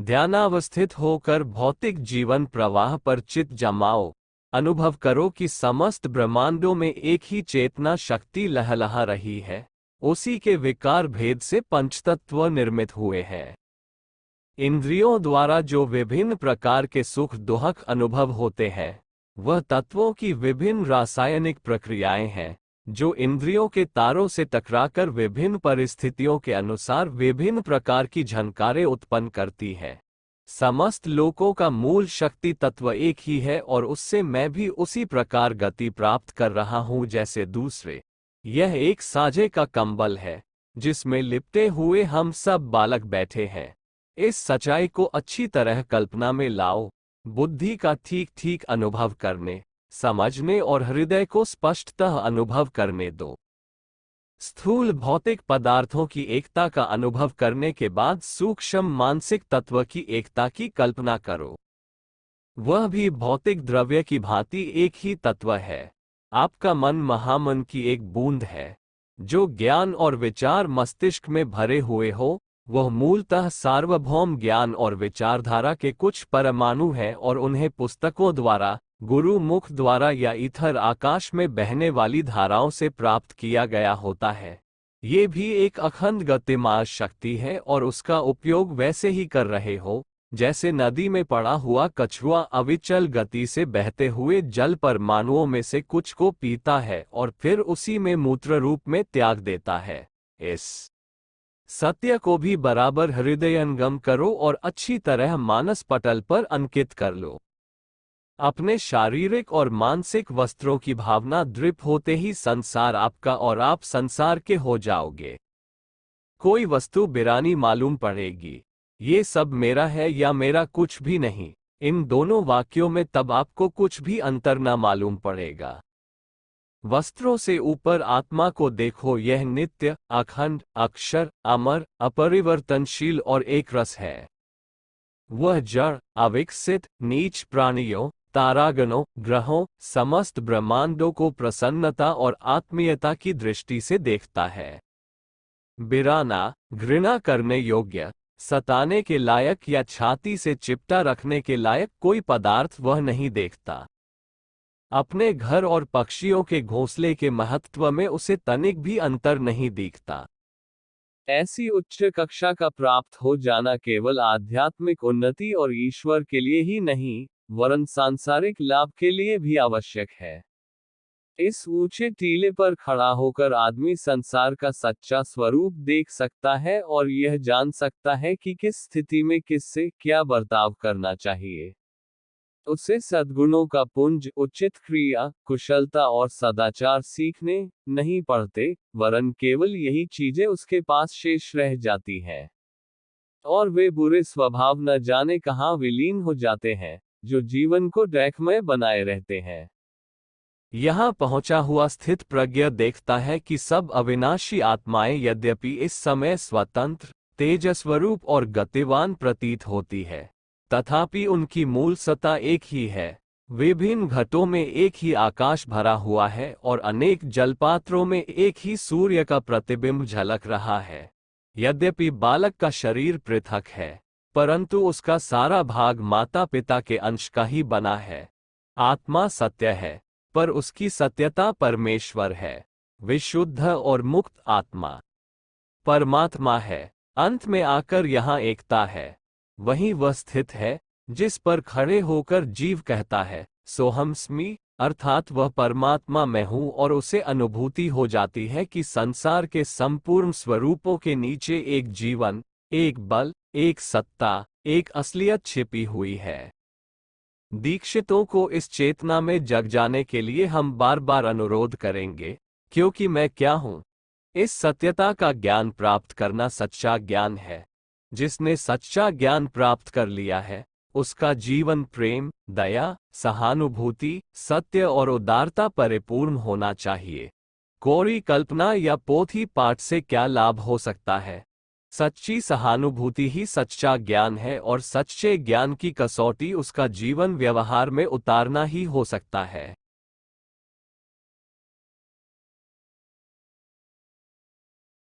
ध्यानावस्थित होकर भौतिक जीवन प्रवाह पर चित्त जमाओ। अनुभव करो कि समस्त ब्रह्मांडों में एक ही चेतना शक्ति लहलहा रही है। उसी के विकार भेद से पंचतत्व निर्मित हुए हैं। इंद्रियों द्वारा जो विभिन्न प्रकार के सुख दुख अनुभव होते हैं, वह तत्वों की विभिन्न रासायनिक प्रक्रियाएं हैं, जो इंद्रियों के तारों से टकराकर विभिन्न परिस्थितियों के अनुसार विभिन्न प्रकार की झनकारें उत्पन्न करती है। समस्त लोकों का मूल शक्ति तत्व एक ही है और उससे मैं भी उसी प्रकार गति प्राप्त कर रहा हूं जैसे दूसरे। यह एक साझे का कंबल है जिसमें लिपटे हुए हम सब बालक बैठे हैं। इस सच्चाई को अच्छी तरह कल्पना में लाओ, बुद्धि का ठीक ठीक अनुभव करने, समझने और हृदय को स्पष्टतः अनुभव करने दो। स्थूल भौतिक पदार्थों की एकता का अनुभव करने के बाद सूक्ष्म मानसिक तत्व की एकता की कल्पना करो। वह भी भौतिक द्रव्य की भांति एक ही तत्व है। आपका मन महामन की एक बूंद है। जो ज्ञान और विचार मस्तिष्क में भरे हुए हो, वह मूलतः सार्वभौम ज्ञान और विचारधारा के कुछ परमाणु हैं और उन्हें पुस्तकों द्वारा, गुरु मुख द्वारा या ईथर आकाश में बहने वाली धाराओं से प्राप्त किया गया होता है। ये भी एक अखंड गतिमान शक्ति है और उसका उपयोग वैसे ही कर रहे हो जैसे नदी में पड़ा हुआ कछुआ अविचल गति से बहते हुए जल परमाणुओं में से कुछ को पीता है और फिर उसी में मूत्र रूप में त्याग देता है। इस सत्य को भी बराबर हृदयंगम करो और अच्छी तरह मानस पटल पर अंकित कर लो। अपने शारीरिक और मानसिक वस्त्रों की भावना दृढ़ होते ही संसार आपका और आप संसार के हो जाओगे। कोई वस्तु बिरानी मालूम पड़ेगी। ये सब मेरा है या मेरा कुछ भी नहीं, इन दोनों वाक्यों में तब आपको कुछ भी अंतर न मालूम पड़ेगा। वस्त्रों से ऊपर आत्मा को देखो, यह नित्य, अखंड, अक्षर, अमर, अपरिवर्तनशील और एक रस है। वह जड़, अविकसित, नीच प्राणियों, तारागणों, ग्रहों, समस्त ब्रह्मांडों को प्रसन्नता और आत्मीयता की दृष्टि से देखता है। बिराना, घृणा करने योग्य, सताने के लायक या छाती से चिपटा रखने के लायक कोई पदार्थ वह नहीं देखता। अपने घर और पक्षियों के घोंसले के महत्व में उसे तनिक भी अंतर नहीं दिखता। ऐसी उच्च कक्षा का प्राप्त हो जाना केवल आध्यात्मिक उन्नति और ईश्वर के लिए ही नहीं, वरन सांसारिक लाभ के लिए भी आवश्यक है। इस ऊंचे टीले पर खड़ा होकर आदमी संसार का सच्चा स्वरूप देख सकता है और यह जान सकता है कि किस स्थिति में किससे क्या बर्ताव करना चाहिए। उसे सद्गुणों का पुंज, उचित क्रिया, कुशलता और सदाचार सीखने नहीं पड़ते, वरन केवल यही चीजें उसके पास शेष रह जाती हैं। और वे बुरे स्वभाव न जाने कहाँ विलीन हो जाते हैं, जो जीवन को डैकमय बनाए रहते हैं। यहाँ पहुंचा हुआ स्थित प्रज्ञ देखता है कि सब अविनाशी आत्माएं यद्यपि इस समय स्वतंत्र, तेजस्वरूप और गतिवान प्रतीत होती है, तथापि उनकी मूल सत्ता एक ही है। विभिन्न घटों में एक ही आकाश भरा हुआ है और अनेक जलपात्रों में एक ही सूर्य का प्रतिबिंब झलक रहा है। यद्यपि बालक का शरीर पृथक है, परंतु उसका सारा भाग माता पिता के अंश का ही बना है। आत्मा सत्य है, पर उसकी सत्यता परमेश्वर है। विशुद्ध और मुक्त आत्मा परमात्मा है। अंत में आकर यहाँ एकता है। वहीं वह स्थित है जिस पर खड़े होकर जीव कहता है, सोहमस्मि, अर्थात वह परमात्मा मैं हूँ, और उसे अनुभूति हो जाती है कि संसार के संपूर्ण स्वरूपों के नीचे एक जीवन, एक बल, एक सत्ता, एक असलियत छिपी हुई है। दीक्षितों को इस चेतना में जग जाने के लिए हम बार बार अनुरोध करेंगे, क्योंकि मैं क्या हूँ। इस सत्यता का ज्ञान प्राप्त करना सच्चा ज्ञान है। जिसने सच्चा ज्ञान प्राप्त कर लिया है, उसका जीवन प्रेम, दया, सहानुभूति, सत्य और उदारता परिपूर्ण होना चाहिए। कोरी कल्पना या पोथी पाठ से क्या लाभ हो सकता है। सच्ची सहानुभूति ही सच्चा ज्ञान है और सच्चे ज्ञान की कसौटी उसका जीवन व्यवहार में उतारना ही हो सकता है।